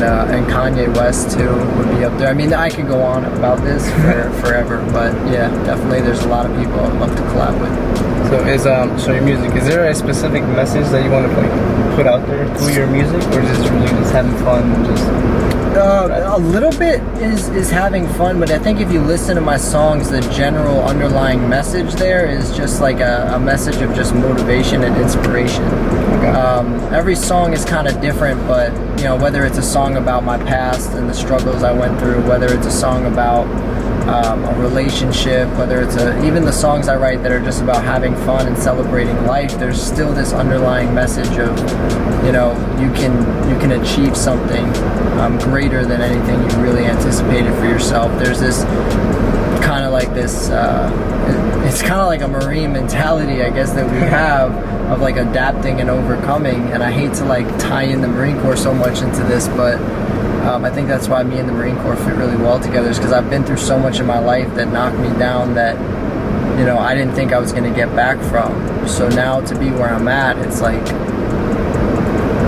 and Kanye West too would be up there. I mean, I could go on about this for forever, but yeah, definitely there's a lot of people I'd love to collab with. So your music, is there a specific message that you want to like put out there through your music, or is it really just having fun and just a little bit is having fun, but I think if you listen to my songs, the general underlying message there is just like a message of just motivation and inspiration. Okay. Every song is kind of different, but you know, whether it's a song about my past and the struggles I went through, whether it's a song about a relationship, whether it's even the songs I write that are just about having fun and celebrating life, there's still this underlying message of, you know, you can achieve something greater than anything you really anticipated for yourself. There's this kind of like this it's kind of like a Marine mentality, I guess, that we have of like adapting and overcoming, and I hate to like tie in the Marine Corps so much into this, but I think that's why me and the Marine Corps fit really well together, is because I've been through so much in my life that knocked me down that, you know, I didn't think I was going to get back from. So now to be where I'm at, it's like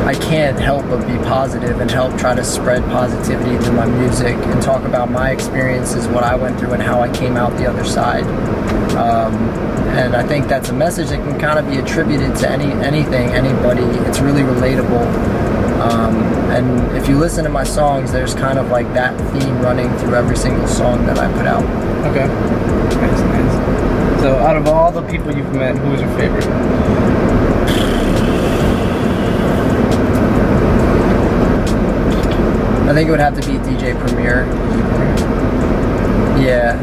I can't help but be positive and help try to spread positivity through my music and talk about my experiences, what I went through, and how I came out the other side. And I think that's a message that can kind of be attributed to anything, anybody. It's really relatable. And if you listen to my songs, there's kind of like that theme running through every single song that I put out. Okay. Nice. So out of all the people you've met, who is your favorite? I think it would have to be DJ Premier. Yeah.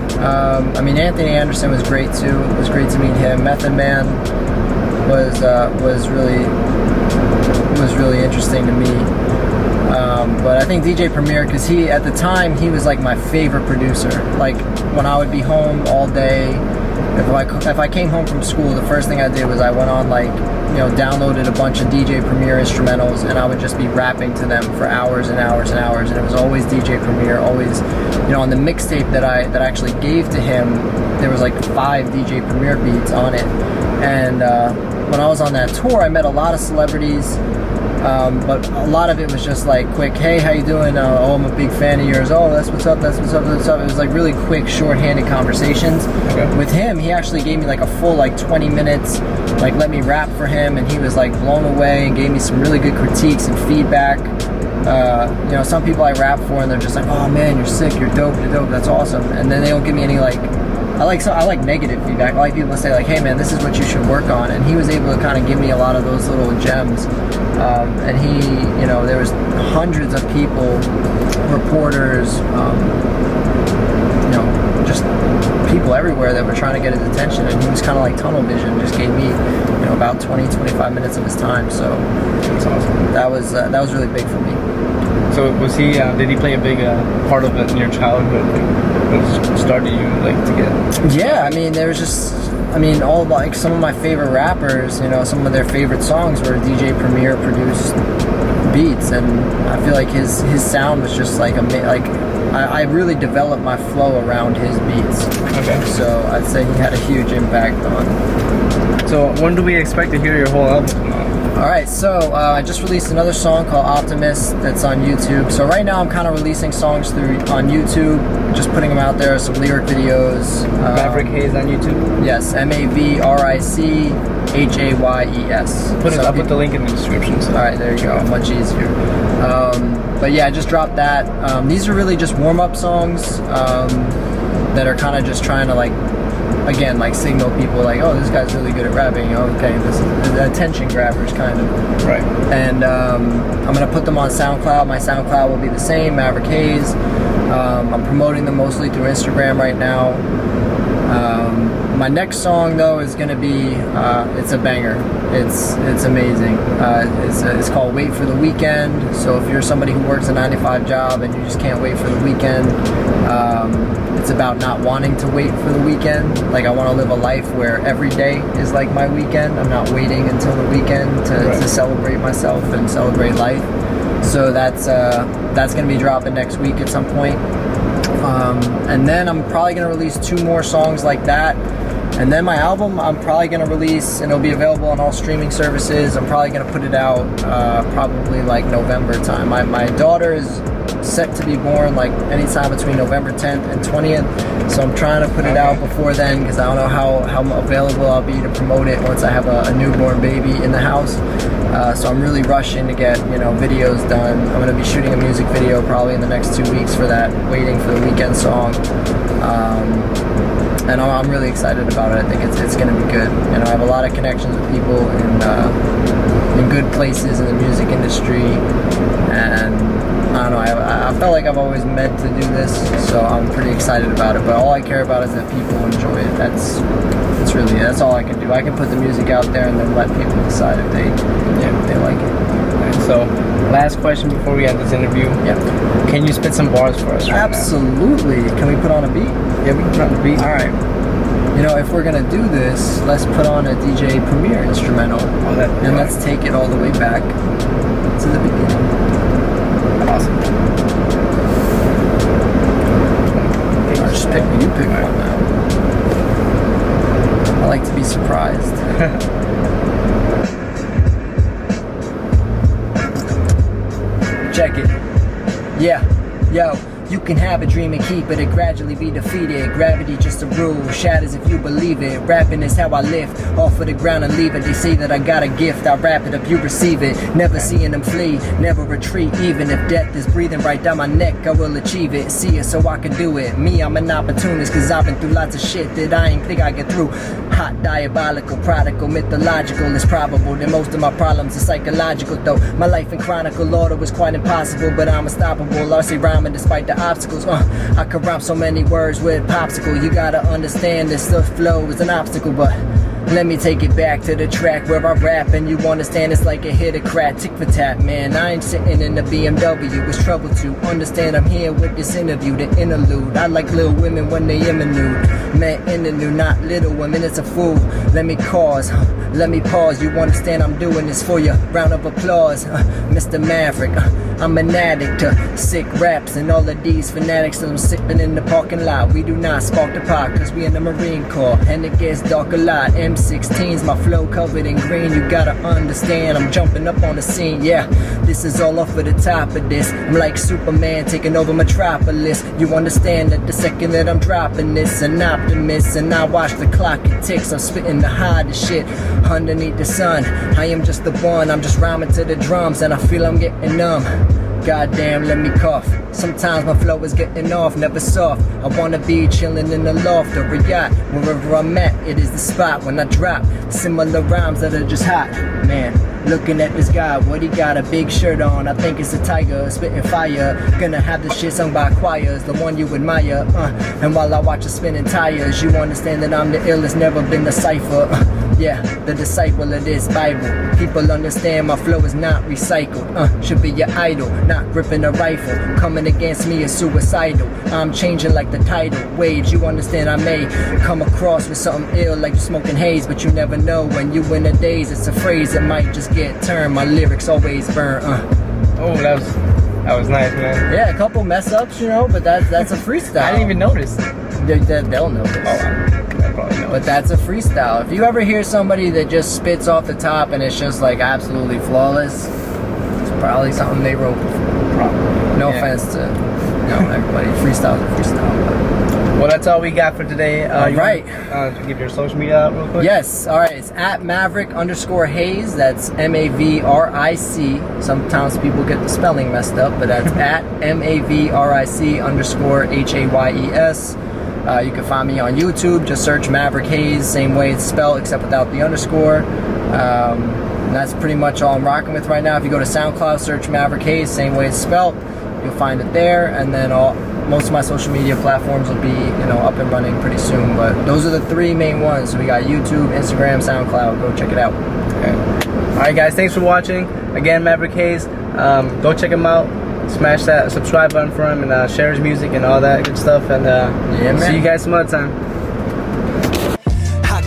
I mean, Anthony Anderson was great too. It was great to meet him. Method Man was really interesting to me. But I think DJ Premier, because at the time, he was like my favorite producer. Like when I would be home all day, if I came home from school, the first thing I did was I went on like, you know, downloaded a bunch of DJ Premier instrumentals, and I would just be rapping to them for hours and hours and hours, and it was always DJ Premier, always, you know, on the mixtape that I actually gave to him, there was like 5 DJ Premier beats on it. And when I was on that tour, I met a lot of celebrities, but a lot of it was just like quick, hey, how you doing? Oh, I'm a big fan of yours. Oh, that's what's up, that's what's up, that's what's up. It was like really quick, short-handed conversations. Okay. With him, he actually gave me like a full like 20 minutes, like let me rap for him, and he was like blown away and gave me some really good critiques and feedback. You know, some people I rap for and they're just like, oh man, you're sick, you're dope, that's awesome. And then they don't give me any like, I like negative feedback. I like people to say like, hey man, this is what you should work on. And he was able to kind of give me a lot of those little gems. And he, you know, there was hundreds of people, reporters, you know, just people everywhere that were trying to get his attention, and he was kind of like tunnel vision, just gave me, you know, about 20-25 minutes of his time. So that's awesome. That was really big for me. So was he? Did he play a big part of it in your childhood? What started you like to get? Yeah, I mean, there was just, I mean, all like some of my favorite rappers, you know, some of their favorite songs were DJ Premier produced beats, and I feel like his sound was just like I really developed my flow around his beats. Okay. So I'd say he had a huge impact on. So when do we expect to hear your whole album? Alright, so I just released another song called Optimist that's on YouTube. So right now I'm kind of releasing songs on YouTube, just putting them out there, some lyric videos. Mavric Hayes on YouTube? Yes, MAVRIC HAYES. I'll put the link in the description. So. Alright, there you go, much easier. But yeah, I just dropped that. These are really just warm-up songs that are kind of just trying to like, again, like signal people like, oh, this guy's really good at rapping. Okay, this is the attention grabbers kind of. Right. And I'm gonna put them on SoundCloud. My SoundCloud will be the same, Mavric Hayes. I'm promoting them mostly through Instagram right now. My next song though is gonna be it's a banger. It's amazing. It's called Wait for the Weekend. So if you're somebody who works a 9-to-5 job and you just can't wait for the weekend, it's about not wanting to wait for the weekend. Like I want to live a life where every day is like my weekend. I'm not waiting until the weekend to celebrate myself and celebrate life. So that's gonna be dropping next week at some point. And then I'm probably gonna release 2 more songs like that. And then my album, I'm probably gonna release, and it'll be available on all streaming services. I'm probably gonna put it out probably like November time. My daughter is set to be born like anytime between November 10th and 20th. So I'm trying to put it out before then, because I don't know how available I'll be to promote it once I have a newborn baby in the house. So I'm really rushing to get videos done. I'm gonna be shooting a music video probably in the next 2 weeks for that, waiting for the weekend song. And I'm really excited about it. I think it's going to be good. I have a lot of connections with people in good places in the music industry, and I don't know. I felt like I've always meant to do this, so I'm pretty excited about it. But all I care about is that people enjoy it. That's all I can do. I can put the music out there and then let people decide if they like it. Right, so, last question before we end this interview. Yeah. Can you spit some bars for us? Absolutely. Can we put on a beat? Yeah, we can put on a beat. All right. If we're gonna do this, let's put on a DJ Premier instrumental, and let's take it all the way back to the beginning. Awesome. Or just pick one. You pick one now. I like to be surprised. Check it. Yeah. Yo. You can have a dream and keep it, it gradually be defeated. Gravity just a rule, shatters if you believe it. Rapping is how I lift, off of the ground and leave it. They say that I got a gift, I wrap it up, you receive it. Never seeing them flee, never retreat. Even if death is breathing right down my neck, I will achieve it. See it so I can do it. Me, I'm an opportunist, cause I've been through lots of shit that I ain't think I get through. Hot, diabolical, prodigal, mythological. It's probable that most of my problems are psychological, though. My life in chronicle order was quite impossible, but I'm unstoppable. I say rhyming despite the obstacles. I could rhyme so many words with popsicle. You gotta understand this the flow is an obstacle, but let me take it back to the track where I rap, and you understand it's like a hit a crack, tick for tap, man. I ain't sitting in the BMW, it's trouble to understand. I'm here with this interview, the interlude. I like little women when they in the nude, man, in the nude, not little women. It's a fool. Let me pause. You understand I'm doing this for you. Round of applause, Mr. Mavric. I'm an addict to sick raps and all of these fanatics that I'm sipping in the parking lot. We do not spark the pot cause we in the Marine Corps, and it gets dark a lot. M16's my flow covered in green. You gotta understand I'm jumping up on the scene. Yeah, this is all off of the top of this. I'm like Superman taking over Metropolis. You understand that the second that I'm dropping this, an optimist, and I watch the clock it ticks. I'm spitting the hottest shit underneath the sun. I am just the one, I'm just rhyming to the drums, and I feel I'm getting numb. Goddamn, let me cough. Sometimes my flow is getting off, never soft. I wanna be chilling in the loft or a yacht. Wherever I'm at, it is the spot when I drop similar rhymes that are just hot. Man, looking at this guy, what he got, a big shirt on. I think it's a tiger, spitting fire. Gonna have this shit sung by choirs, the one you admire. And while I watch the spinning tires, you understand that I'm the illest, never been the cipher. Yeah, the disciple of this Bible. People understand my flow is not recycled. Should be your idol, not gripping a rifle. Coming against me is suicidal. I'm changing like the tidal waves. You understand I may come across with something ill like you're smoking haze, but you never know when you in a daze. It's a phrase that might just get turned. My lyrics always burn. Oh, that was nice, man. Yeah, a couple mess ups, but that's a freestyle. I didn't even notice. They'll notice. But that's a freestyle. If you ever hear somebody that just spits off the top and it's just like absolutely flawless, it's probably something they wrote before. Probably. No offense to everybody. Freestyle is a freestyle. Well, that's all we got for today. Right. Give your social media out real quick. Yes. All right. It's at Mavric_Hayes. That's MAVRIC. Sometimes people get the spelling messed up, but that's at MAVRIC_HAYES. You can find me on YouTube. Just search Mavric Hayes, same way it's spelled except without the underscore. And that's pretty much all I'm rocking with right now. If you go to Soundcloud, search Mavric Hayes, same way it's spelled, you'll find it there. And then most of my social media platforms will be up and running pretty soon. But those are the three main ones. So we got YouTube, Instagram, SoundCloud. Go check it out. Okay. All right, guys. Thanks for watching. Again, Mavric Hayes. Go check him out. Smash that subscribe button for him, and share his music and all that good stuff. And see you guys some other time.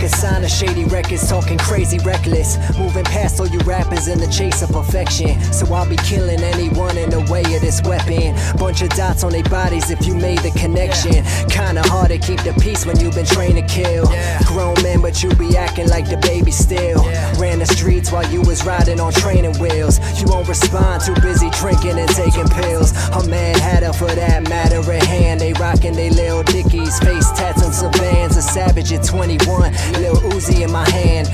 Sign of shady records, talking crazy reckless, moving past all you rappers in the chase of perfection. So I'll be killing anyone in the way of this deadliest weapon. Bunch of dots on their bodies if you made the connection. Kinda hard to keep the peace when you've been trained to kill. Grown men, but you be acting like the baby still. Ran the streets while you was riding on training wheels. You won't respond, too busy drinking and taking pills. A mad hatter for that matter at hand. They rockin' they Lil Dickies, face tats on Savans. A savage at 21, Lil Uzi in my hand.